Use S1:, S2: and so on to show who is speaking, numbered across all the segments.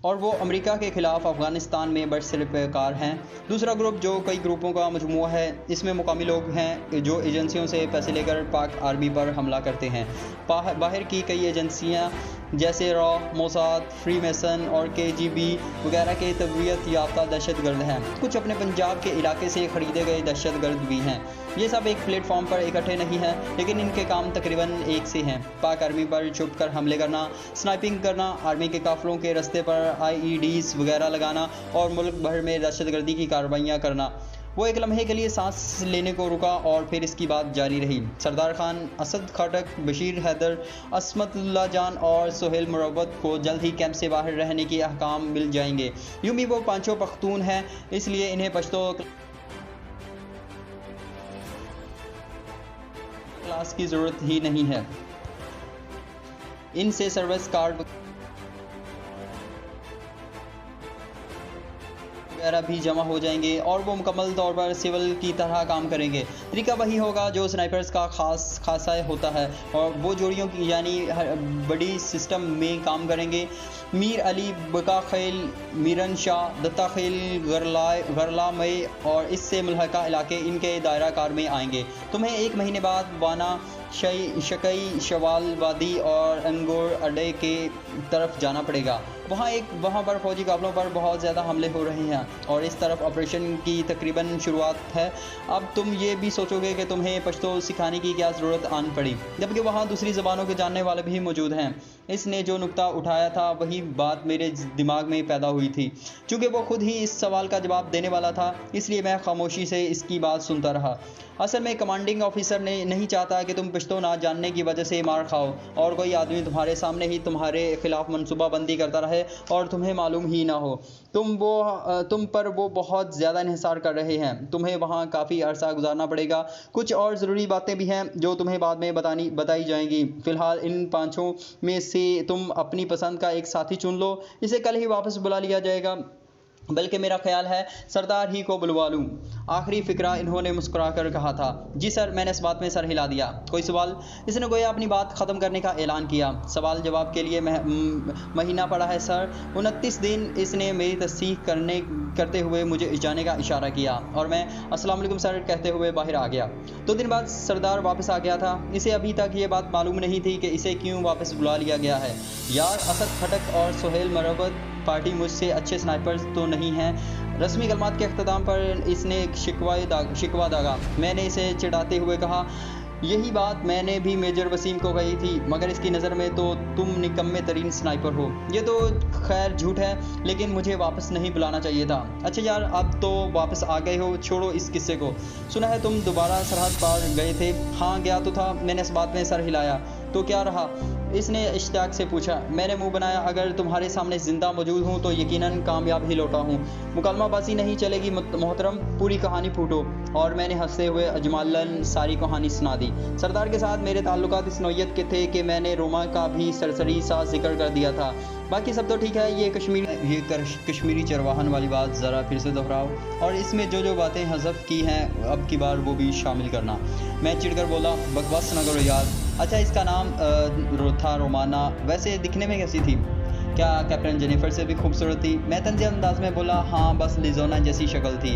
S1: और वो अमेरिका के ख़िलाफ़ अफ़गानिस्तान में बरसरकार हैं। दूसरा ग्रुप जो कई ग्रुपों का मजमूआ है, इसमें मुकामी लोग हैं जो एजेंसियों से पैसे लेकर पाक आर्मी पर हमला करते हैं। बाहर की कई एजेंसियां जैसे रॉ, मोसाद, फ्रीमेसन और KGB वगैरह के तरबियत याफ्ता दहशतगर्द हैं। कुछ अपने पंजाब के इलाके से ख़रीदे गए दहशतगर्द भी हैं। ये सब एक प्लेटफॉर्म पर इकट्ठे नहीं हैं, लेकिन इनके काम तकरीबन एक से हैं। पाक आर्मी पर छुप कर हमले करना, स्नाइपिंग करना, आर्मी के काफिलों के रास्ते पर IEDs वगैरह लगाना और मुल्क भर में दहशतगर्दी की कार्रवाइयाँ करना। वो एक लम्हे के लिए सांस लेने को रुका और फिर इसकी बात जारी रही। सरदार खान, असद खटक, बशीर हैदर, असमतुल्लाह जान और सोहेल मुरवत को जल्द ही कैंप से बाहर रहने के अहकाम मिल जाएंगे। यूं भी वो पांचों पख्तून हैं, इसलिए इन्हें पश्तो क्लास की ज़रूरत ही नहीं है। इनसे सर्विस कार्ड वगैरह भी जमा हो जाएंगे और वो मुकम्मल तौर पर सिविल की तरह काम करेंगे। तरीका वही होगा जो स्नाइपर्स का खासा होता है और वो जोड़ियों की यानी बड़ी सिस्टम में काम करेंगे। मीर अली, बका खैल, मीरन शाह, दत्ता खैल, गरला मई और इससे मुल्हका इलाके इनके दायरा कार में आएंगे। तुम्हें 1 महीने बाद वाना, शकई, शवाल वादी और अंगोर अड्डे के तरफ जाना पड़ेगा। वहाँ पर फौजी काफिलों पर बहुत ज़्यादा हमले हो रहे हैं और इस तरफ ऑपरेशन की तकरीबन शुरुआत है। अब तुम ये भी सोचोगे कि तुम्हें पश्तो सिखाने की क्या ज़रूरत आन पड़ी, जबकि वहाँ दूसरी ज़बानों के जानने वाले भी मौजूद हैं। इसने जो नुक्ता उठाया था वही बात मेरे दिमाग में पैदा हुई थी। चूँकि वो खुद ही इस सवाल का जवाब देने वाला था, इसलिए मैं खामोशी से इसकी बात सुनता रहा। असल में कमांडिंग ऑफिसर ने नहीं चाहता कि तुम पश्तो ना जानने की वजह से मार खाओ और कोई आदमी तुम्हारे सामने ही तुम्हारे खिलाफ मनसूबाबंदी करता रहे और तुम्हें मालूम ही ना हो। तुम पर वो बहुत ज़्यादा इंहिसार कर रहे हैं। तुम्हें वहाँ काफ़ी अरसा गुजारना पड़ेगा। कुछ और ज़रूरी बातें भी हैं जो तुम्हें बाद में बताई जाएंगी। फ़िलहाल इन पाँचों में से तुम अपनी पसंद का एक साथी चुन लो। इसे कल ही वापस बुला लिया जाएगा, बल्कि मेरा ख्याल है सरदार ही को बुलवा लूँ। आखिरी फ़िक्रा इन्होंने मुस्कुराकर कहा था। जी सर, मैंने इस बात में सर हिला दिया। कोई सवाल? इसने गोया अपनी बात ख़त्म करने का ऐलान किया। सवाल जवाब के लिए महीना पड़ा है सर। 29 दिन। इसने मेरी तस्दीक करते हुए मुझे जाने का इशारा किया और मैं अस्सलाम वालेकुम सर कहते हुए बाहर आ गया। 2 दिन बाद सरदार वापस आ गया था। इसे अभी तक ये बात मालूम नहीं थी कि इसे क्यों वापस बुला लिया गया है। यार, असद खटक और सोहेल मुरवत पार्टी मुझसे अच्छे स्नाइपर्स तो नहीं हैं। रस्मी कलमात के अख्ताम पर इसने शिकवा दागा। मैंने इसे चिढ़ाते हुए कहा, यही बात मैंने भी मेजर वसीम को कही थी, मगर इसकी नज़र में तो तुम निकम्मे तरीन स्नाइपर हो। ये तो खैर झूठ है, लेकिन मुझे वापस नहीं बुलाना चाहिए था। अच्छा यार, अब तो वापस आ गए हो, छोड़ो इस किस्से को। सुना है तुम दोबारा सरहद पार गए थे? हाँ गया तो था। मैंने इस बात में सर हिलाया। तो क्या रहा? इसने इश्तियाक से पूछा। मैंने मुंह बनाया। अगर तुम्हारे सामने जिंदा मौजूद हूँ तो यकीनन कामयाब ही लौटा हूँ। मुकालमाबाजी नहीं चलेगी मोहतरम, पूरी कहानी फूटो। और मैंने हंसते हुए अजमलन सारी कहानी सुना दी। सरदार के साथ मेरे ताल्लुकात इस नौयत के थे कि मैंने रोमा का भी सरसरी सा जिक्र कर दिया था। बाकी सब तो ठीक है। ये कश्मीरी चरवाहन वाली बात ज़रा फिर से दोहराओ और इसमें जो बातें हज़फ की हैं अब की बार वो भी शामिल करना। मैं चिढ़कर बोला, बकवास ना करो यार। अच्छा, इसका नाम था रोमाना। वैसे दिखने में कैसी थी? क्या कैप्टन जेनिफर से भी खूबसूरत थी? मैं तंज़े अंदाज में बोला, हाँ बस लिजोना जैसी शक्ल थी।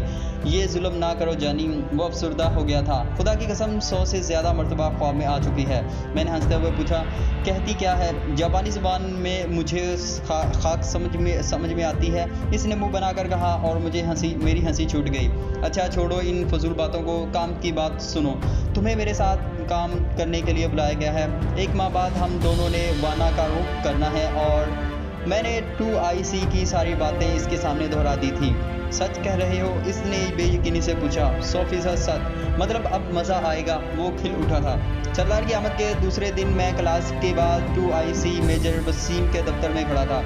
S1: ये जुल्म ना करो जानी, वो अफसरदा हो गया था। खुदा की कसम 100 से ज़्यादा मरतबा ख्वाब में आ चुकी है। मैंने हंसते हुए पूछा, कहती क्या है? जापानी ज़ुबान में मुझे खाक समझ में आती है। इसने मुंह बनाकर कहा और मेरी हंसी छूट गई। अच्छा छोड़ो इन फजूल बातों को, काम की बात सुनो। तुम्हें मेरे साथ काम करने के लिए बुलाया गया है। 1 माह बाद हम दोनों ने वाना का रुख करना है और मैंने 2IC की सारी बातें इसके सामने दोहरा दी थी। सच कह रहे हो? इसने बेयकीनी से पूछा। 100% सच। मतलब अब मज़ा आएगा। वो खिल उठा था। सरदार की आमद के दूसरे दिन मैं क्लास के बाद 2IC मेजर वसीम के दफ्तर में खड़ा था।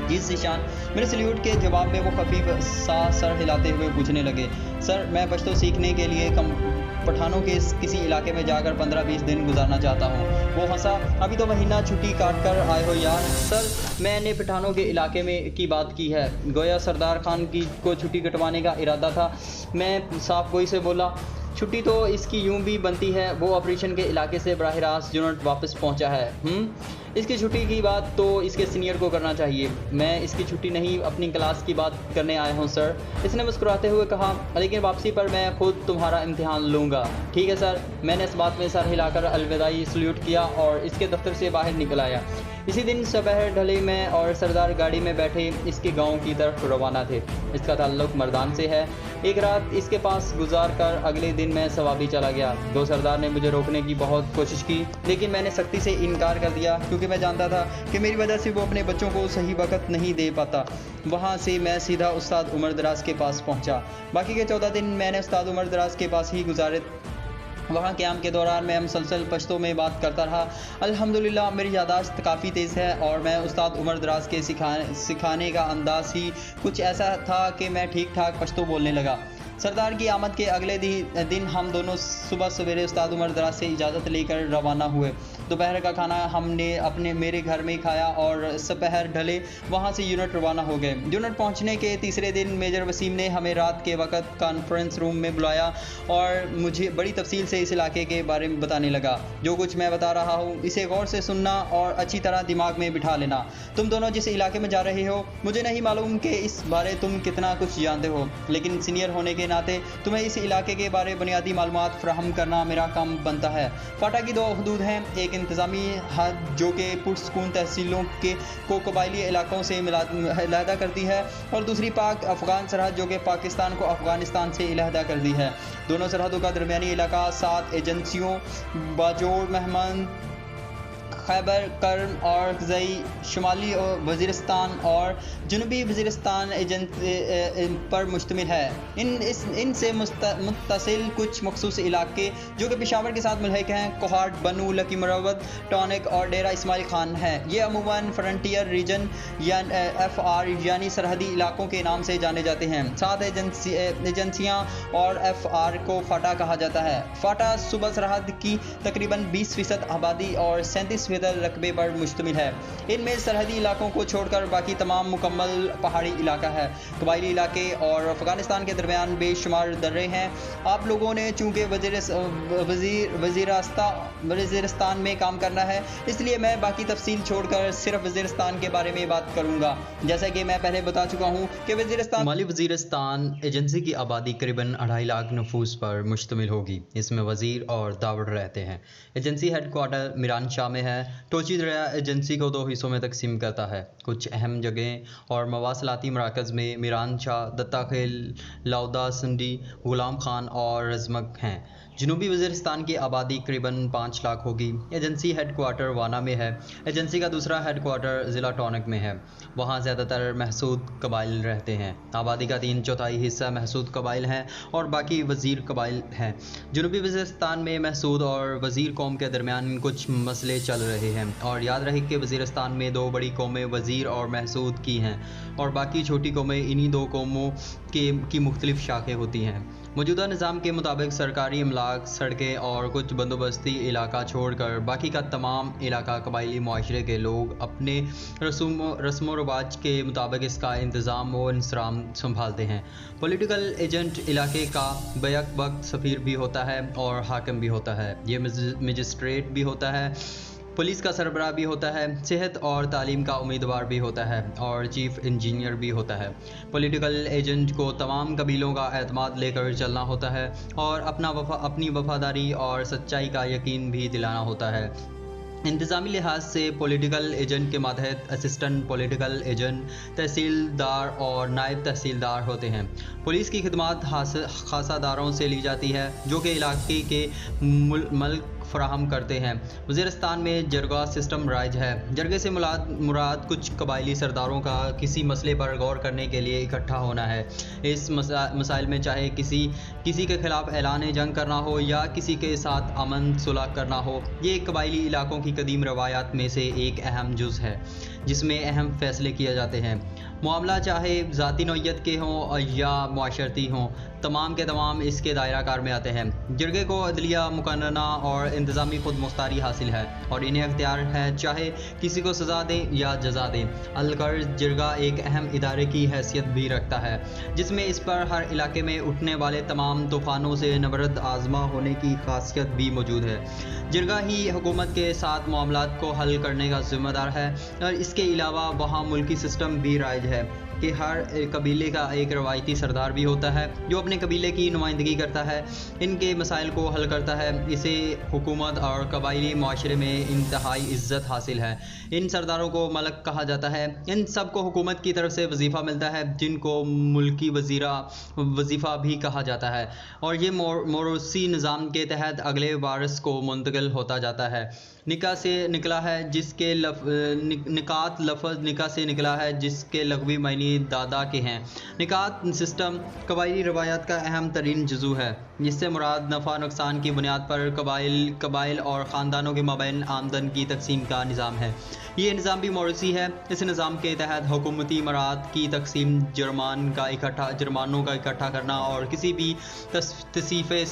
S1: जी निशान। मेरे सल्यूट के जवाब में वो खफीफ सा सर हिलाते हुए पूछने लगे, सर मैं पश्तो सीखने के लिए पठानों के किसी इलाके में जाकर 15-20 दिन गुजारना चाहता हूँ। वो हंसा। अभी तो महीना छुट्टी काट कर आए हो यार। सर मैंने पठानों के इलाके में की बात की है। गोया सरदार खान को छुट्टी कटवाने का इरादा था। मैं साफ गोई से बोला। छुट्टी तो इसकी यूं भी बनती है, वो ऑपरेशन के इलाके से बराह रास्त यूनिट वापस पहुंचा है। इसकी छुट्टी की बात तो इसके सीनियर को करना चाहिए, मैं इसकी छुट्टी नहीं अपनी क्लास की बात करने आया हूं सर, इसने मुस्कुराते हुए कहा। लेकिन वापसी पर मैं खुद तुम्हारा इम्तिहान लूँगा। ठीक है सर। मैंने इस बात में सर हिलाकर अलविदाई सल्यूट किया और इसके दफ्तर से बाहर निकल आया। इसी दिन सुबह ढले में और सरदार गाड़ी में बैठे इसके गांव की तरफ रवाना थे। इसका ताल्लुक मर्दान से है। एक रात इसके पास गुजार कर अगले दिन मैं सवाबी चला गया। दो सरदार ने मुझे रोकने की बहुत कोशिश की, लेकिन मैंने सख्ती से इनकार कर दिया, क्योंकि मैं जानता था कि मेरी वजह से वो अपने बच्चों को सही वक्त नहीं दे पाता। वहाँ से मैं सीधा उस्ताद उमर दराज के पास पहुँचा। बाकी के 14 दिन मैंने उस्ताद उमर दराज के पास ही गुजारे। वहाँ क़याम के दौरान मैं मुसलसल पश्तो में बात करता रहा। अल्हम्दुलिल्लाह मेरी यादाश्त काफ़ी तेज़ है और मैं उस्ताद उमर दराज के सिखाने का अंदाज़ ही कुछ ऐसा था कि मैं ठीक ठाक पश्तो बोलने लगा। सरदार की आमद के अगले दिन हम दोनों सुबह सवेरे उस्ताद उमर दराज से इजाज़त लेकर रवाना हुए। दोपहर का खाना हमने मेरे घर में खाया और दोपहर ढले वहाँ से यूनिट रवाना हो गए। यूनिट पहुँचने के तीसरे दिन मेजर वसीम ने हमें रात के वक्त कॉन्फ्रेंस रूम में बुलाया और मुझे बड़ी तफसील से इस इलाके के बारे में बताने लगा। जो कुछ मैं बता रहा हूँ इसे गौर से सुनना और अच्छी तरह दिमाग में बिठा लेना। तुम दोनों जिस इलाके में जा रहे हो, मुझे नहीं मालूम कि इस बारे तुम कितना कुछ जानते हो, लेकिन सीनियर होने के नाते तुम्हें इस इलाके के बारे बुनियादी मालूमात फराहम करना मेरा काम बनता है। फाटा की दो हदूद हैं, एक इंतज़ामी हद जो कि पुरसकून तहसीलों को कबायली इलाकों से अलहदा करती है, और दूसरी पाक अफ़गान सरहद जो कि पाकिस्तान को अफ़गानिस्तान से अलहदा करती है। दोनों सरहदों का दरमियानी इलाका 7 एजेंसियों बाजोड़, महमद, खैबर कर्म और ज़ई, शुमाली वज़ीरिस्तान और जनूबी वज़ीरिस्तान पर मुश्तमिल है। इनसे मुत्तसिल कुछ मखसूस इलाके जो कि पेशावर के साथ मुल्हिक हैं, कोहाट, बनू, लकी मरवत, टॉनिक और डेरा इस्माइल खान है। ये अमूमन फ्रंटियर रीजन या FR यानी सरहदी इलाकों के नाम से जाने जाते हैं। 7 एजेंसियाँ और FR को फाटा कहा जाता है। फाटा सूबा सरहद की तकरीबन 20% आबादी और 37% रकबे पर मुश्तमिल है। इनमें सरहदी इलाकों को छोड़कर बाकी तमाम मुकम्मल पहाड़ी इलाका है। कबायली इलाके और अफ़गानिस्तान के दरमियान बेशुमार दर्रे हैं। आप लोगों ने चूँकि वज़ीरिस्तान में काम करना है, इसलिए मैं बाकी तफसील छोड़कर सिर्फ वज़ीरिस्तान के बारे में बात करूँगा। जैसा कि मैं पहले बता चुका हूँ कि शुमाली वज़ीरिस्तान एजेंसी की आबादी करीबन 2.5 लाख नफूस पर मुश्तमिल होगी। इसमें वज़ीर और दावड़ रहते हैं। एजेंसी हेडक्वार्टर मीरान शाह में है। टोची दरिया एजेंसी को 2 हिस्सों में तकसीम करता है। कुछ अहम जगहें और मवासलाती मराकज़ में मीरान शाह, दत्ता खेल, लाउदा संडी, गुलाम खान और रज़मक हैं। जनूबी वज़ीरिस्तान की आबादी करीबन 5 लाख होगी। एजेंसी हेडक्वार्टर वाना में है। एजेंसी का दूसरा हेडक्वार्टर ज़िला टॉनिक में है। वहाँ ज़्यादातर महसूद कबाइल रहते हैं। आबादी का 3/4 हिस्सा महसूद कबाइल हैं और बाकी वज़ीर कबाइल हैं। जनूबी वज़ीरिस्तान में महसूद और वज़ीर कौम के दरमियान कुछ मसले चल रहे हैं, और याद रहे कि वज़ीरिस्तान में 2 बड़ी कौमें वज़ीर और महसूद की हैं और बाकी छोटी कौमें इन्हीं 2 कौमों की मुख्तलिफ शाखें होती हैं। मौजूदा निज़ाम के मुताबिक सरकारी इमलाक, सड़कें और कुछ बंदोबस्ती इलाका छोड़कर बाकी का तमाम इलाका कबायली मुआशरे के लोग अपने रस्म रवाज के मुताबिक इसका इंतज़ाम व इंसराम संभालते हैं। पॉलिटिकल एजेंट इलाके का बैक वक्त सफ़ीर भी होता है और हाकिम भी होता है। ये मजिस्ट्रेट भी होता है, पुलिस का सरबराह भी होता है, सेहत और तालीम का उम्मीदवार भी होता है और चीफ इंजीनियर भी होता है। पॉलिटिकल एजेंट को तमाम कबीलों का एतमाद लेकर चलना होता है और अपनी वफादारी और सच्चाई का यकीन भी दिलाना होता है। इंतज़ामी लिहाज से पॉलिटिकल एजेंट के मातहत असिस्टेंट पॉलिटिकल एजेंट, तहसीलदार और नायब तहसीलदार होते हैं। पुलिस की खिदमात खासादारों से ली जाती है जो कि इलाके के मल्क फराहम करते हैं। वज़ीरिस्तान में जरगा सिस्टम राइज है। जरगे से मुराद कुछ कबायली सरदारों का किसी मसले पर गौर करने के लिए इकट्ठा होना है। इस मसाइल में चाहे किसी के ख़िलाफ़ ऐलान जंग करना हो या किसी के साथ अमन सुलह करना हो, ये कबायली इलाकों की कदीम रवायात में से एक अहम जुज़ है जिसमें अहम फ़ैसले किए जाते हैं। मामला चाहे ज़ाती नौइयत के हों या मुआशरती हों, तमाम के तमाम इसके दायरा कार में आते हैं। जिरगे को अदलिया, मुकन्नना और इंतज़ामी खुद मुख्तारी हासिल है और इन्हें अख्तियार है चाहे किसी को सज़ा दें या जजा दें। अलकर जिरगा एक अहम इदारे की हैसियत भी रखता है जिसमें इस पर हर इलाके में उठने वाले तमाम तूफ़ानों से नबरद आज़मा होने की खासियत भी मौजूद है। जिरगा ही हुकूमत के साथ मामलात को हल करने का ज़िम्मेदार है और इसके अलावा वहाँ मुल्की सिस्टम भी राइज है कि हर कबीले का एक रवायती सरदार भी होता है जो अपने कबीले की नुमाइंदगी करता है, इनके मसाइल को हल करता है। इसे हुकूमत और कबायली माशरे में इंतहाई इज़्ज़त हासिल है। इन सरदारों को मलक कहा जाता है। इन सब को हुकूमत की तरफ से वजीफ़ा मिलता है जिनको मुल्की वजीफ़ा भी कहा जाता है और ये मोरूसी निज़ाम के तहत अगले वारिस को मुंतकिल होता जाता है। निकाह से निकला है जिसके निकात लफ्ज़ निकाह से निकला है जिसके लगवी मायने दादा के हैं। निकात सिस्टम कबायली रवायात का अहम तरीन जुज़ू है जिससे मुराद नफ़ा नुकसान की बुनियाद पर कबाइल और ख़ानदानों के माबैन आमदन की तकसीम का निज़ाम है। ये निज़ाम भी मौरूसी है। इस निज़ाम के तहत हुकूमती मराद की तकसीम जुर्मानों का इकट्ठा करना और किसी भी तसीफ़े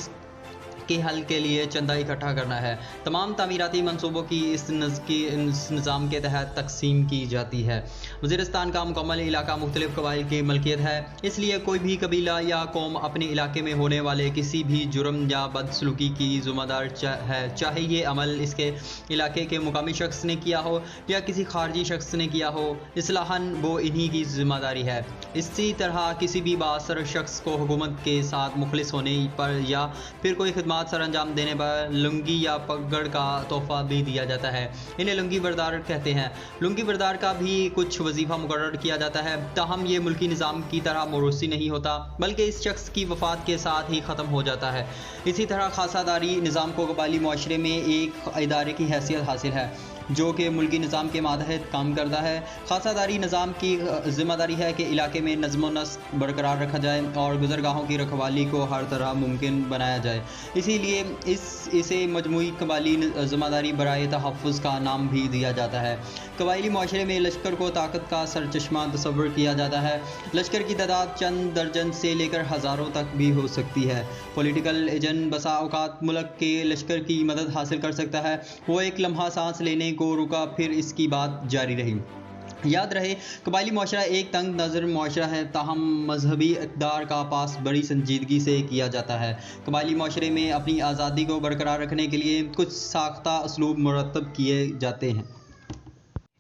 S1: के हल के लिए चंदा इकट्ठा करना है। तमाम तामीराती मंसूबों की इस निज़ाम के तहत तकसीम की जाती है। वज़ीरिस्तान का मुकम्मल इलाका मुख्तलिफ़ कबाइल की मलकियत है, इसलिए कोई भी कबीला या कौम अपने इलाके में होने वाले किसी भी जुर्म या बदसलूकी की ज़िम्मेदार है, चाहे ये अमल इसके इलाके के मुकामी शख्स ने किया हो या किसी खारजी शख्स ने किया हो, इस्लाहन वो इन्हीं की ज़िम्मेदारी है। इसी तरह किसी भी बासर शख्स को हुकूमत के साथ मुखलिस होने पर या फिर कोई खिदमत सर अंजाम देने पर लुंगी या पगड़ का तोहफा भी दिया जाता है। इन्हें लुंगी बरदार कहते हैं। लुंगी बरदार का भी कुछ वजीफा मुकर्रर किया जाता है, ताहम ये मुल्की निज़ाम की तरह मोरूसी नहीं होता बल्कि इस शख्स की वफ़ात के साथ ही ख़त्म हो जाता है। इसी तरह खासादारी निज़ाम को कबायली माशरे में एक इदारे की हैसियत हासिल है जो कि मुल्की निज़ाम के मातहत काम करता है। खासादारी निज़ाम की ज़िम्मेदारी है कि इलाके में नज़्म व नस्क बरकरार रखा जाए और गुज़रगाहों की रखवाली को हर तरह मुमकिन बनाया जाए। इसीलिए इसे मजमूई कबायली ज़िम्मेदारी बराए तहफ़्फ़ुज़ का नाम भी दिया जाता है। कबायली माशरे में लश्कर को ताकत का सरचश्मा तस्वुर किया जाता है। लश्कर की तादाद चंद दर्जन से लेकर हज़ारों तक भी हो सकती है। पॉलिटिकल एजेंट बसा औकात मुल्क के लश्कर की मदद हासिल कर सकता है। वो एक लम्हा सांस लेने को रुका, फिर इसकी बात जारी रही। याद रहे, कबायली माशरा एक तंग नज़र माशरा है, ताहम मजहबी इक़्तिदार का पास बड़ी संजीदगी से किया जाता है। कबायली माशरे में अपनी आज़ादी को बरकरार रखने के लिए कुछ साख्ता उसलूब मुरतब किए जाते हैं।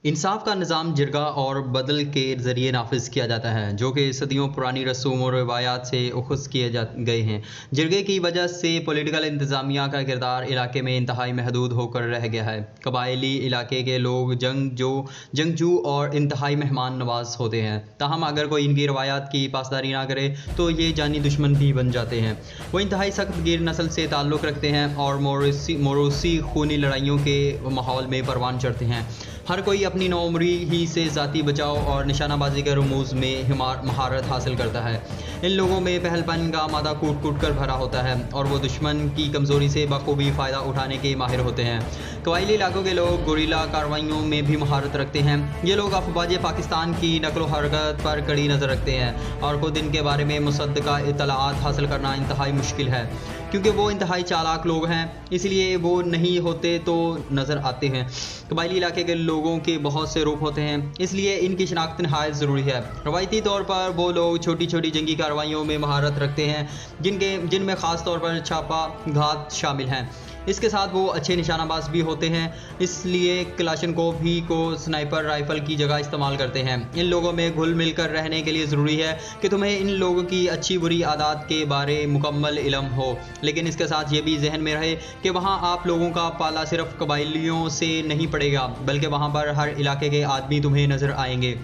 S1: इंसाफ का निज़ाम जिरगा और बदल के ज़रिए नाफिज किया जाता है जो कि सदियों पुरानी रसूम और रवायात से उख़्ज़ किए गए हैं। जिरगे की वजह से पॉलिटिकल इंतज़ामिया का किरदार इलाके में इंतहाई महदूद होकर रह गया है। कबायली इलाके के लोग जंगजू और इंतहाई मेहमान नवाज होते हैं, ताहम अगर कोई इनकी रवायात की पासदारी ना करे तो ये जानी दुश्मन भी बन जाते हैं। वो इंतहाई सख्त गिर नस्ल से ताल्लुक़ रखते हैं और मोरूसी खूनी लड़ाइयों के माहौल में परवान चढ़ते हैं। हर कोई अपनी नौमरी ही से ज़ाती बचाव और निशानाबाजी के रमूज़ में महारत हासिल करता है। इन लोगों में पहलपन का मादा कूट कूट कर भरा होता है और वो दुश्मन की कमज़ोरी से बखूबी फ़ायदा उठाने के माहिर होते हैं। कबायली इलाकों के लोग गुरिल्ला कार्रवाइयों में भी महारत रखते हैं। ये लोग अफवाज पाकिस्तान की नकलो हरकत पर कड़ी नज़र रखते हैं और ख़ुद इनके बारे में मुसद्दक़ा इत्तलाआत हासिल करना इंतहाई मुश्किल है क्योंकि वो इंतहाई चालाक लोग हैं, इसलिए वो नहीं होते तो नज़र आते हैं। कबायली इलाके के लोगों के बहुत से रूप होते हैं, इसलिए इनकी शनाख्त नहायत ज़रूरी है। रवायती तौर पर वो लोग छोटी छोटी जंगी कार्रवाइयों में महारत रखते हैं जिनमें ख़ास तौर पर छापा घात शामिल हैं। इसके साथ वो अच्छे निशानाबाज भी होते हैं, इसलिए क्लाशनकोव को स्नाइपर राइफ़ल की जगह इस्तेमाल करते हैं। इन लोगों में घुल मिल कर रहने के लिए ज़रूरी है कि तुम्हें इन लोगों की अच्छी बुरी आदत के बारे मुकम्मल इल्म हो, लेकिन इसके साथ ये भी जहन में रहे कि वहाँ आप लोगों का पाला सिर्फ कबायलियों से नहीं पड़ेगा बल्कि वहाँ पर हर इलाके के आदमी तुम्हें नज़र आएंगे।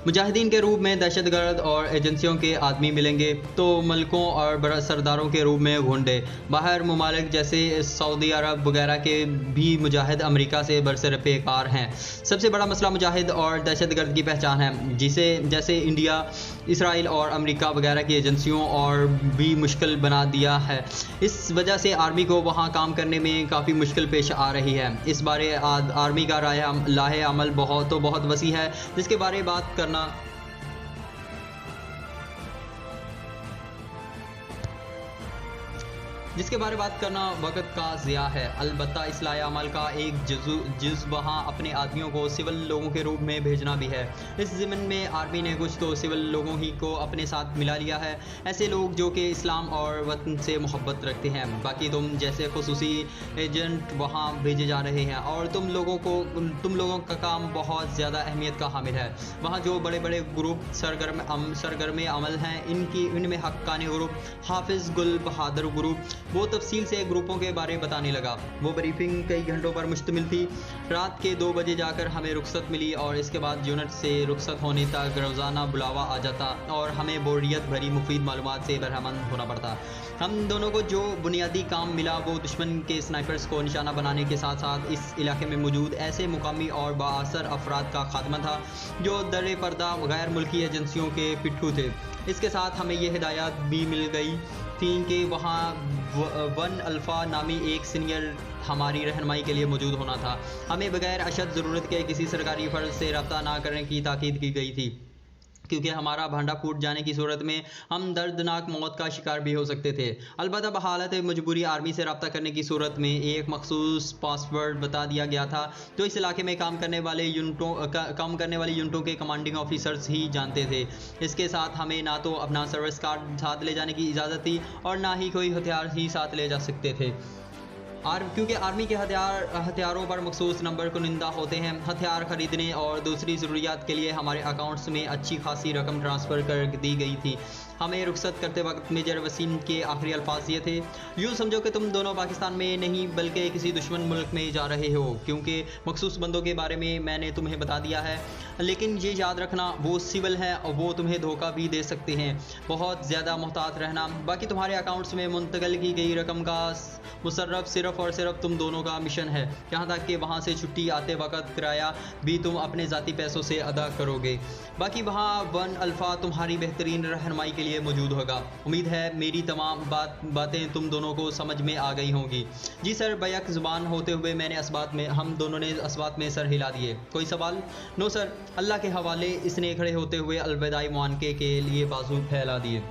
S1: मुजाहिदीन के रूप में दहशतगर्द और एजेंसियों के आदमी मिलेंगे तो मलकों और सरदारों के रूप में गुंडे। बाहर ममालिक जैसे सऊदी अरब वगैरह के भी मुजाहिद अमेरिका से बरसर पेकार हैं। सबसे बड़ा मसला मुजाहिद और दहशतगर्द की पहचान है, जैसे इंडिया, इसराइल और अमेरिका वगैरह की एजेंसियों और भी मुश्किल बना दिया है। इस वजह से आर्मी को वहाँ काम करने में काफ़ी मुश्किल पेश आ रही है। इस बारे आर्मी का लाहे अमल बहुत वसी है जिसके बारे बात करना जिसके बारे में बात करना वक्त का ज़िया है। अलबत्ता इस्लाह अमल का एक जुज़ वहाँ अपने आदमियों को सिविल लोगों के रूप में भेजना भी है। इस ज़मीन में आर्मी ने कुछ तो सिविल लोगों ही को अपने साथ मिला लिया है, ऐसे लोग जो कि इस्लाम और वतन से मोहब्बत रखते हैं। बाकी तुम जैसे खुसूसी एजेंट वहाँ भेजे जा रहे हैं और तुम लोगों का काम बहुत ज़्यादा अहमियत का हामिल है। वहाँ जो बड़े बड़े ग्रुप सरगर्म अमल हैं, इनमें हक्कानी ग्रुप, हाफिज़ गुल बहादुर ग्रुप, वो तफसील से ग्रुपों के बारे में बताने लगा। वो ब्रीफिंग कई घंटों पर मुश्तमिल थी। रात के 2 बजे जाकर हमें रुख्सत मिली और इसके बाद यूनिट से रुख्सत होने तक रोज़ाना बुलावा आ जाता और हमें बोरियत भरी मुफीद मालूमात से बरहमंद होना पड़ता। हम दोनों को जो बुनियादी काम मिला वो दुश्मन के स्नाइपर्स को निशाना बनाने के साथ साथ इस इलाके में मौजूद ऐसे मुकामी और बाअसर अफराद का खात्मा था जो दर पर्दा गैर मुल्की एजेंसियों के पिट्ठू थे। इसके साथ हमें ये हिदायत भी मिल गई थी कि वहाँ 1 अल्फ़ा नामी एक सीनियर हमारी रहनुमाई के लिए मौजूद होना था। हमें बगैर अशद ज़रूरत के किसी सरकारी फ़र्ज से रब्ता ना करने की ताकीद की गई थी, क्योंकि हमारा भांडा फूट जाने की सूरत में हम दर्दनाक मौत का शिकार भी हो सकते थे। अलबत्ता बहालत मजबूरी आर्मी से रब्ता करने की सूरत में एक मखसूस पासवर्ड बता दिया गया था जो इस इलाके में काम करने वाले यूनिटों के कमांडिंग ऑफिसर्स ही जानते थे। इसके साथ हमें ना तो अपना सर्विस कार्ड साथ ले जाने की इजाज़त थी और ना ही कोई हथियार ही साथ ले जा सकते थे, क्योंकि आर्मी के हथियारों पर मखसूस नंबर कुनिंदा होते हैं। हथियार खरीदने और दूसरी ज़रूरियात के लिए हमारे अकाउंट्स में अच्छी खासी रकम ट्रांसफ़र कर दी गई थी। हमें रुखसत करते वक्त मेजर वसीम के आखिरी अल्फाज ये थे, यूँ समझो कि तुम दोनों पाकिस्तान में नहीं बल्कि किसी दुश्मन मुल्क में जा रहे हो, क्योंकि मखसूस बंदों के बारे में मैंने तुम्हें बता दिया है। लेकिन ये याद रखना वो सिविल है और वो तुम्हें धोखा भी दे सकते हैं। बहुत ज़्यादा मोहतात रहना। बाकी तुम्हारे अकाउंट्स में मुंतकिल की गई रकम का मुसर्रफ सिर्फ़ और सिर्फ तुम दोनों का मिशन है, यहाँ तक कि वहाँ से छुट्टी आते वक्त किराया भी तुम अपने ज़ाती पैसों से अदा करोगे। बाकी वहाँ 1 अल्फ़ा तुम्हारी बेहतरीन रहनुमाई के लिए मौजूद होगा। उम्मीद है मेरी तमाम बातें तुम दोनों को समझ में आ गई होंगी। जी सर, बैक ज़ुबान होते हुए हम दोनों ने असबात में सर हिला दिए। कोई सवाल? No sir. अल्लाह के हवाले। इसने खड़े होते हुए अलविदाई मुआनके के लिए बाजू फैला दिए।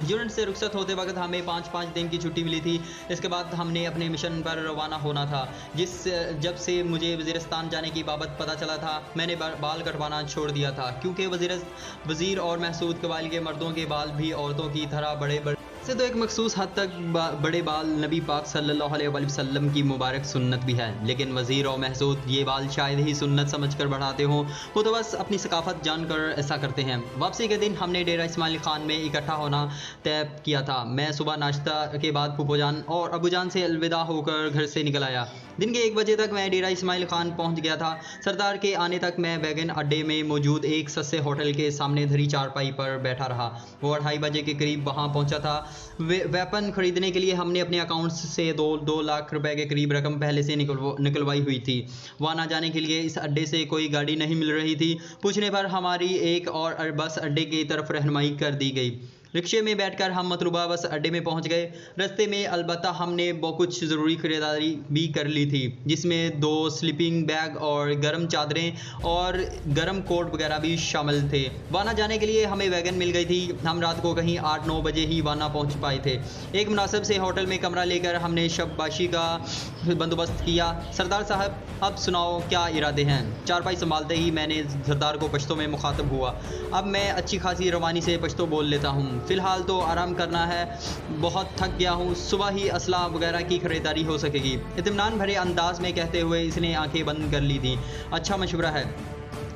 S1: यूनिट से रुखसत होते वक्त हमें 5-5 दिन की छुट्टी मिली थी। इसके बाद हमने अपने मिशन पर रवाना होना था। जब से मुझे वज़ीरिस्तान जाने की बाबत पता चला था, मैंने बाल कटवाना छोड़ दिया था, क्योंकि वज़ीर और महसूद कबाइल के मर्दों के बाल भी औरतों की तरह बड़े से तो एक मखसूस हद तक बड़े बाल नबी पाक सल्लल्लाहु अलैहि वसल्लम की मुबारक सुन्नत भी है। लेकिन वज़ीर और महसूद ये बाल शायद ही सुन्नत समझकर बढ़ाते हों, वो तो बस अपनी सकाफ़त जानकर ऐसा करते हैं। वापसी के दिन हमने डेरा इस्माइल खान में इकट्ठा होना तय किया था। मैं सुबह नाश्ता के बाद फूफो जान और अबू जान से अलविदा होकर घर से निकल आया। दिन के 1 बजे तक मैं डेरा इस्माइल खान पहुंच गया था। सरदार के आने तक मैं वैगन अड्डे में मौजूद एक सस्ते होटल के सामने धरी चारपाई पर बैठा रहा। वो 2:30 बजे के करीब वहां पहुंचा था। वेपन खरीदने के लिए हमने अपने अकाउंट्स से 2 लाख रुपए के करीब रकम पहले से निकलवाई हुई थी। वहाँ ना जाने के लिए इस अड्डे से कोई गाड़ी नहीं मिल रही थी। पूछने पर हमारी एक और बस अड्डे की तरफ रहनुमाई कर दी गई। रिक्शे में बैठकर हम मतलूबा बस अड्डे में पहुंच गए। रास्ते में अलबत्ता हमने बहुत कुछ ज़रूरी खरीदारी भी कर ली थी, जिसमें 2 स्लीपिंग बैग और गर्म चादरें और गर्म कोट वगैरह भी शामिल थे। वाना जाने के लिए हमें वैगन मिल गई थी। हम रात को कहीं 8-9 बजे ही वाना पहुंच पाए थे। एक मुनासिब से होटल में कमरा लेकर हमने शबबाशी का बंदोबस्त किया। सरदार साहब, अब सुनाओ क्या इरादे हैं? चारपाई संभालते ही मैंने सरदार को पश्तो में मुखातब हुआ। अब मैं अच्छी खासी रवानी से पश्तो बोल लेता हूँ। फ़िलहाल तो आराम करना है, बहुत थक गया हूँ। सुबह ही असला वगैरह की खरीदारी हो सकेगी। इत्मीनान भरे अंदाज में कहते हुए इसने आंखें बंद कर ली थी। अच्छा मशवरा है।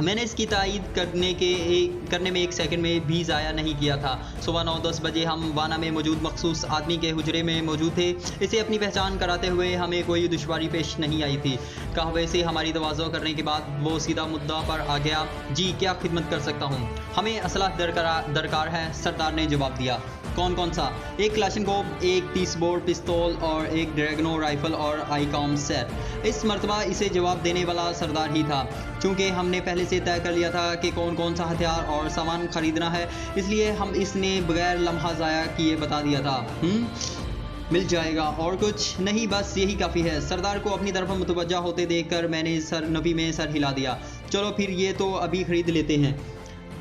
S1: मैंने इसकी तायीद करने में 1 सेकंड में भी ज़ाया नहीं किया था। सुबह 9-10 बजे हम वाना में मौजूद मखसूस आदमी के हुजरे में मौजूद थे। इसे अपनी पहचान कराते हुए हमें कोई दुश्वारी पेश नहीं आई थी। कहवे से हमारी तवाज़ो करने के बाद वो सीधा मुद्दा पर आ गया। जी, क्या खिदमत कर सकता हूँ? हमें असलाह दरकार है, सरदार ने जवाब दिया। कौन कौन सा? 1 क्लाशनकोव, 1 30 बोर पिस्तौल और 1 ड्रैगनो राइफल और आईकॉम सेट। इस मरतबा इसे जवाब देने वाला सरदार ही था। चूँकि हमने पहले से तय कर लिया था कि कौन सा हथियार और सामान खरीदना है, इसलिए हम इसने बगैर लम्हा ज़ाया किए बता दिया था। मिल जाएगा। और कुछ नहीं, बस यही काफ़ी है। सरदार को अपनी तरफ मुतवज्जा होते देखकर मैंने नफी में सर हिला दिया। चलो फिर ये तो अभी ख़रीद लेते हैं।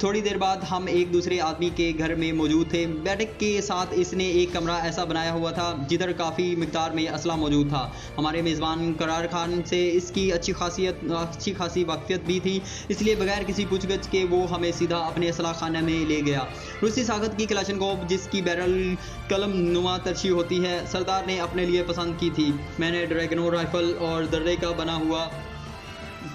S1: थोड़ी देर बाद हम एक दूसरे आदमी के घर में मौजूद थे। बैठक के साथ इसने एक कमरा ऐसा बनाया हुआ था जिधर काफ़ी मिकदार में असला मौजूद था। हमारे मेज़बान करार खान से इसकी अच्छी खासी वाकफियत भी थी, इसलिए बगैर किसी पूछगछ के वो हमें सीधा अपने असला खाने में ले गया। रूसी सागत की कलाशनकोव, जिसकी बैरल कलम नुमा तरछी होती है, सरदार ने अपने लिए पसंद की थी। मैंने ड्रैगनो राइफल और दर्रे का बना हुआ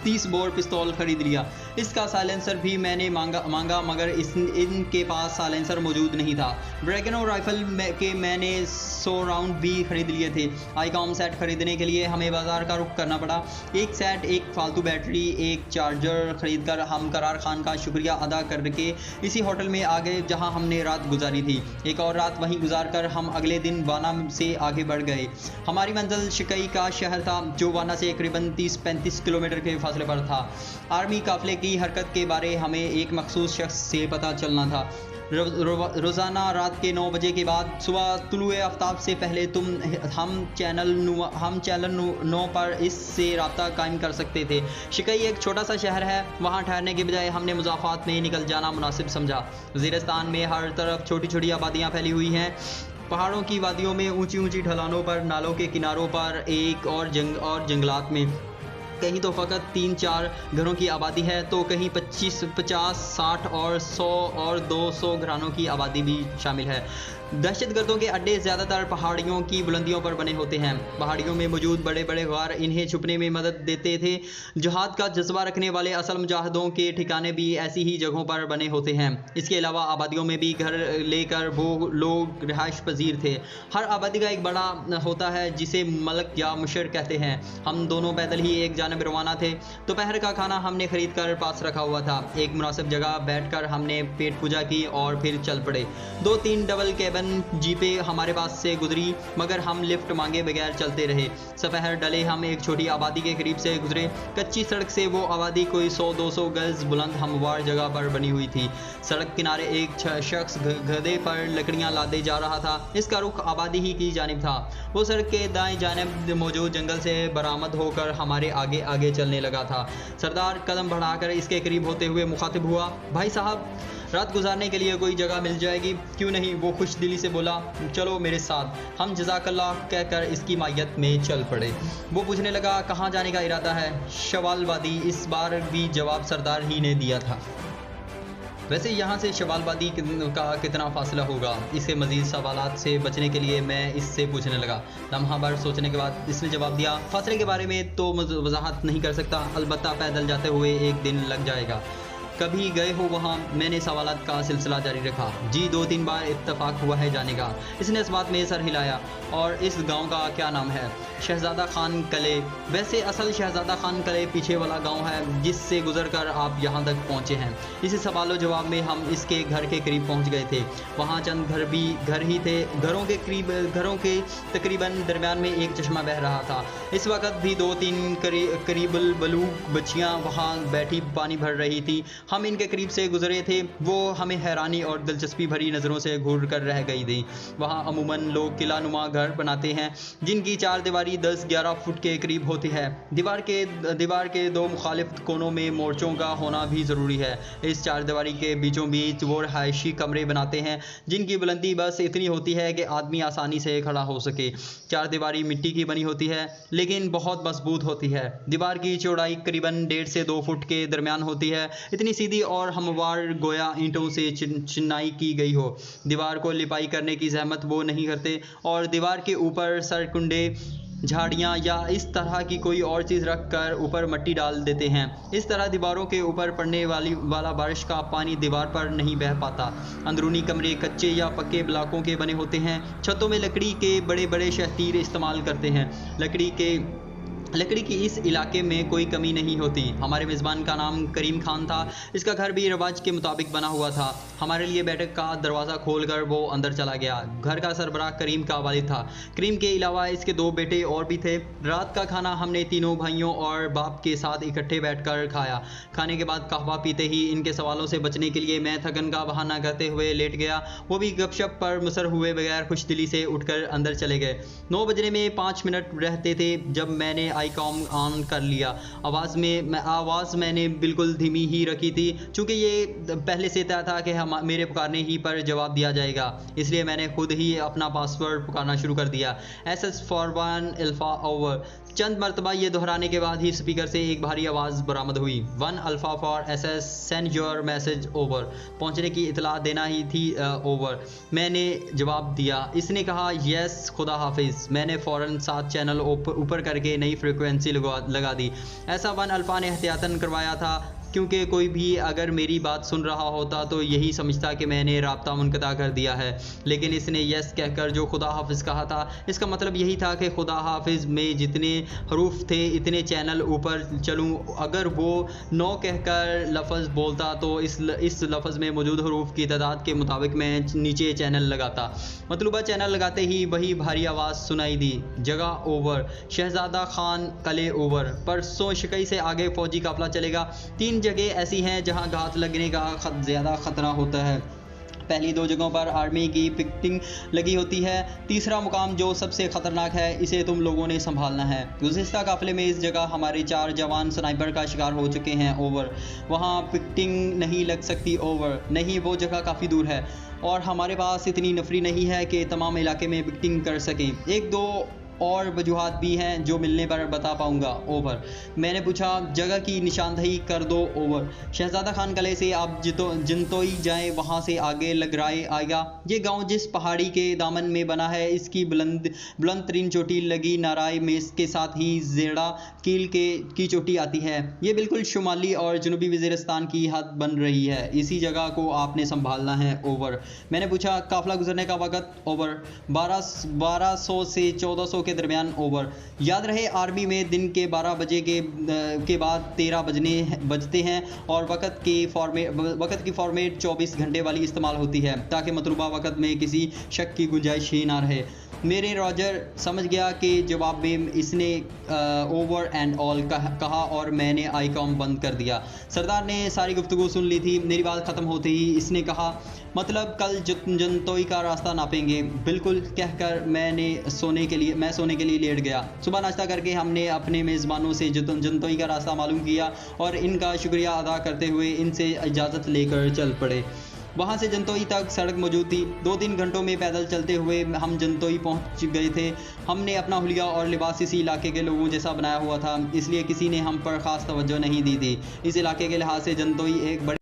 S1: 30 बोर पिस्तौल खरीद लिया। इसका साइलेंसर भी मैंने मांगा मगर इनके पास साइलेंसर मौजूद नहीं था। ड्रैगनो राइफल के मैंने 100 राउंड भी खरीद लिए थे। आईकॉम सेट खरीदने के लिए हमें बाजार का रुख करना पड़ा। एक सेट, एक फालतू बैटरी, एक चार्जर खरीदकर हम करार खान का शुक्रिया अदा करके इसी होटल में आ गए जहां हमने रात गुजारी थी। एक और रात वहीं गुजार कर हम अगले दिन वाना से आगे बढ़ गए। हमारी मंजिल शिकई का शहर था जो वाना से करीबन 30-35 किलोमीटर के फासले पर था। आर्मी काफिले की हरकत के बारे हमें एक मखसूस शख्स से पता चलना था। रोज़ाना रात के 9 बजे के बाद सुबह तुलुए आफ्ताब से पहले हम चैनल 9 पर इससे रब्ता कायम कर सकते थे। शिकई एक छोटा सा शहर है, वहाँ ठहरने के बजाय हमने मुज़ाफ़ात में निकल जाना मुनासिब समझा। वज़ीरिस्तान में हर तरफ छोटी छोटी आबादियाँ फैली हुई हैं। पहाड़ों की वादियों में, ऊंची ऊंची ढलानों पर, नालों के किनारों पर, एक और जंगलात में कहीं तो फ़कत 3-4 घरों की आबादी है तो कहीं 25, 50, 60 और 100 और 200 घरानों की आबादी भी शामिल है। दहशतगर्दों के अड्डे ज़्यादातर पहाड़ियों की बुलंदियों पर बने होते हैं। पहाड़ियों में मौजूद बड़े बड़े गार इन्हें छुपने में मदद देते थे। जिहाद का जज्बा रखने वाले असल मुजाहिदों के ठिकाने भी ऐसी ही जगहों पर बने होते हैं। इसके अलावा आबादियों में भी घर लेकर वो लोग रिहाइश पजीर थे। हर आबादी का एक बड़ा होता है जिसे मलक या मुशर कहते हैं। हम दोनों पैदल ही एक जानब रवाना थे। दोपहर का खाना हमने खरीद कर पास रखा हुआ था। एक मुनासिब जगह बैठकर हमने पेट पूजा की और फिर चल पड़े। 2-3 डबल कैबन जीपें हमारे पास से गुजरी मगर हम लिफ्ट मांगे बगैर चलते रहे। सफहर डले हम एक छोटी आबादी के करीब से गुजरे। कच्ची सड़क से वो आबादी कोई 100-200 गज बुलंद हमवार जगह पर बनी हुई थी। सड़क किनारे एक शख्स गधे पर लकड़ियां लादे जा रहा था। इसका रुख आबादी ही की जानिब था। वो सड़क के दाएं जानिब मौजूद जंगल से बरामद होकर हमारे आगे आगे चलने लगा था। सरदार कदम बढ़ाकर इसके करीब होते हुए मुखातिब हुआ, भाई साहब, रात गुजारने के लिए कोई जगह मिल जाएगी? क्यों नहीं, वो खुश दिली से बोला, चलो मेरे साथ। हम जज़ाकल्लाह कहकर इसकी मायत में चल पड़े। वो पूछने लगा, कहाँ जाने का इरादा है? शवाल वादी। इस बार भी जवाब सरदार ही ने दिया था। वैसे यहाँ से शवाल वादी का कितना फासला होगा? इसके मज़ीद सवालात से बचने के लिए मैं इससे पूछने लगा। लम्हा भर सोचने के बाद इसने जवाब दिया, फासले के बारे में तो वजाहत नहीं कर सकता, अलबत्ता पैदल जाते हुए एक दिन लग जाएगा। कभी गए हो वहाँ? मैंने सवालात का सिलसिला जारी रखा। जी, 2-3 बार इत्तफाक हुआ है जाने का। इसने इस बात में सर हिलाया। और इस गांव का क्या नाम है? शहजादा खान कले। वैसे असल शहजादा खान कले पीछे वाला गांव है जिससे गुजरकर आप यहाँ तक पहुँचे हैं। इसी सवालो जवाब में हम इसके घर के करीब पहुँच गए थे। वहाँ चंद घर ही थे। घरों के तकरीबन दरमियान में एक चश्मा बह रहा था। इस वक्त भी 2-3 करीबल बलूग बच्चियाँ वहाँ बैठी पानी भर रही थी। हम इनके करीब से गुजरे थे। वो हमें हैरानी और दिलचस्पी भरी नज़रों से घूर कर रह गई थी। वहाँ अमूमन लोग किला नुमा घर बनाते हैं जिनकी 4 दीवारी 10-11 फुट के करीब होती है। दीवार के 2 मुखालिफ कोनों में मोर्चों का होना भी ज़रूरी है। इस 4 दीवारी के बीचों बीच वो रहायशी कमरे बनाते हैं जिनकी बुलंदी बस इतनी होती है कि आदमी आसानी से खड़ा हो सके। 4 दीवारी मिट्टी की बनी होती है लेकिन बहुत मजबूत होती है। दीवार की चौड़ाई करीबन 1.5 से 2 फुट के दरमियान होती है। इतनी सीधी और हमवार गोया ईंटों से चिनाई की गई हो। दीवार को लिपाई करने की जहमत वो नहीं करते और दीवार के ऊपर सरकुंडे, झाड़ियाँ या इस तरह की कोई और चीज़ रख कर ऊपर मिट्टी डाल देते हैं। इस तरह दीवारों के ऊपर पड़ने वाला बारिश का पानी दीवार पर नहीं बह पाता। अंदरूनी कमरे कच्चे या पक्के ब्लॉकों के बने होते हैं। छतों में लकड़ी के बड़े बड़े शहतीर इस्तेमाल करते हैं। लकड़ी की इस इलाके में कोई कमी नहीं होती। हमारे मेज़बान का नाम करीम खान था। इसका घर भी रिवाज के मुताबिक बना हुआ था। हमारे लिए बैठक का दरवाज़ा खोलकर वो अंदर चला गया। घर का सरबराह करीम का वालिद था। करीम के अलावा इसके 2 बेटे और भी थे। रात का खाना हमने तीनों भाइयों और बाप के साथ इकट्ठे बैठकर खाया। खाने के बाद कहवा पीते ही इनके सवालों से बचने के लिए मैं थकन का बहाना करते हुए लेट गया। वो भी गपशप पर मुसर हुए बगैर खुशदिली से उठकर अंदर चले गए। 9 बजने में 5 मिनट रहते थे जब मैंने आईकॉम ऑन कर लिया। आवाज़ मैंने बिल्कुल धीमी ही रखी थी, चूँकि ये पहले से तय था कि हम मेरे पुकारने ही पर जवाब दिया जाएगा, इसलिए मैंने खुद ही अपना पासवर्ड पुकारना शुरू कर दिया। SS for 1 alpha over. चंद मरतबा ये दोहराने के बाद ही स्पीकर से एक भारी आवाज़ बरामद हुई। 1 alpha for SS send your message over. पहुंचने की इतला देना ही थी ओवर। मैंने जवाब दिया। इसने कहा यस खुदा हाफिज़। मैंने फ़ौरन 7 चैनल ऊपर करके नई फ्रिक्वेंसी लगा दी। ऐसा 1 अल्फ़ा ने एहतियातन करवाया था, क्योंकि कोई भी अगर मेरी बात सुन रहा होता तो यही समझता कि मैंने राब्ता मुनक़ता कर दिया है। लेकिन इसने यस कहकर जो खुदा हाफिज़ कहा था, इसका मतलब यही था कि खुदा हाफिज़ में जितने हरूफ थे इतने चैनल ऊपर चलूँ। अगर वो 9 कहकर लफ्ज़ बोलता तो इस लफ्ज़ में मौजूद हरूफ की तादाद के मुताबिक मैं नीचे चैनल लगाता। मतलूबा चैनल लगाते ही वही भारी आवाज़ सुनाई दी। जगह ओवर। शहज़ादा खान कले ओवर। परसों शिकई से आगे फ़ौजी काफ़िला चलेगा। 3 जगह ऐसी हैं जहां घात लगने का ज़्यादा ख़तरा होता है। पहली 2 जगहों पर आर्मी की पिकेटिंग लगी होती है। तीसरा मुकाम जो सबसे ख़तरनाक है, इसे तुम लोगों ने संभालना है। गुज़िश्ता काफ़िले में इस जगह हमारे 4 जवान स्नाइपर का शिकार हो चुके हैं ओवर। वहाँ पिकेटिंग नहीं लग सकती ओवर। नहीं, वो जगह काफ़ी दूर है और हमारे पास इतनी नफरी नहीं है कि तमाम इलाके में पिकेटिंग कर सकें। 1-2 और वजूहात भी हैं जो मिलने पर बता पाऊंगा ओवर। मैंने पूछा जगह की निशानदही कर दो ओवर। शहज़ादा खान कले से आप जंतोई जाएं, वहां से आगे लगराए आएगा। ये गांव जिस पहाड़ी के दामन में बना है, इसकी बुलंद तरीन चोटी लगी नाराय में के साथ ही जेड़ा कील की चोटी आती है। ये बिल्कुल शुमाली और जनूबी वज़ीरिस्तान की हद बन रही है। इसी जगह को आपने संभालना है ओवर। मैंने पूछा काफ़िला गुजरने का वक़्त ओवर। 1200 से 1400 के दरमियान ओवर। याद रहे आर्मी में दिन के 12 बजे के बाद 13 बजते हैं और वक़्त की फॉर्मेट 24 घंटे वाली इस्तेमाल होती है, ताकि मतलूबा वक़्त में किसी शक की गुंजाइश ही ना रहे। मेरे रॉजर समझ गया कि जवाब में इसने ओवर एंड ऑल कहा और मैंने आईकॉम बंद कर दिया। सरदार ने सारी गुफ्तगू सुन ली थी। मेरी बात ख़त्म होते ही इसने कहा मतलब कल जंतोई का रास्ता नापेंगे। बिल्कुल कहकर मैं सोने के लिए लेट गया। सुबह नाश्ता करके हमने अपने मेज़बानों से जंतोई का रास्ता मालूम किया और इनका शुक्रिया अदा करते हुए इनसे इजाज़त लेकर चल पड़े। वहाँ से जंतोई तक सड़क मौजूद थी। 2-3 घंटों में पैदल चलते हुए हम जंतोई पहुँच गए थे। हमने अपना हुलिया और लिबास इसी इलाके के लोगों जैसा बनाया हुआ था, इसलिए किसी ने हम पर ख़ास तवज्जो नहीं दी थी। इस इलाके के लिहाज से जंतोई एक बड़े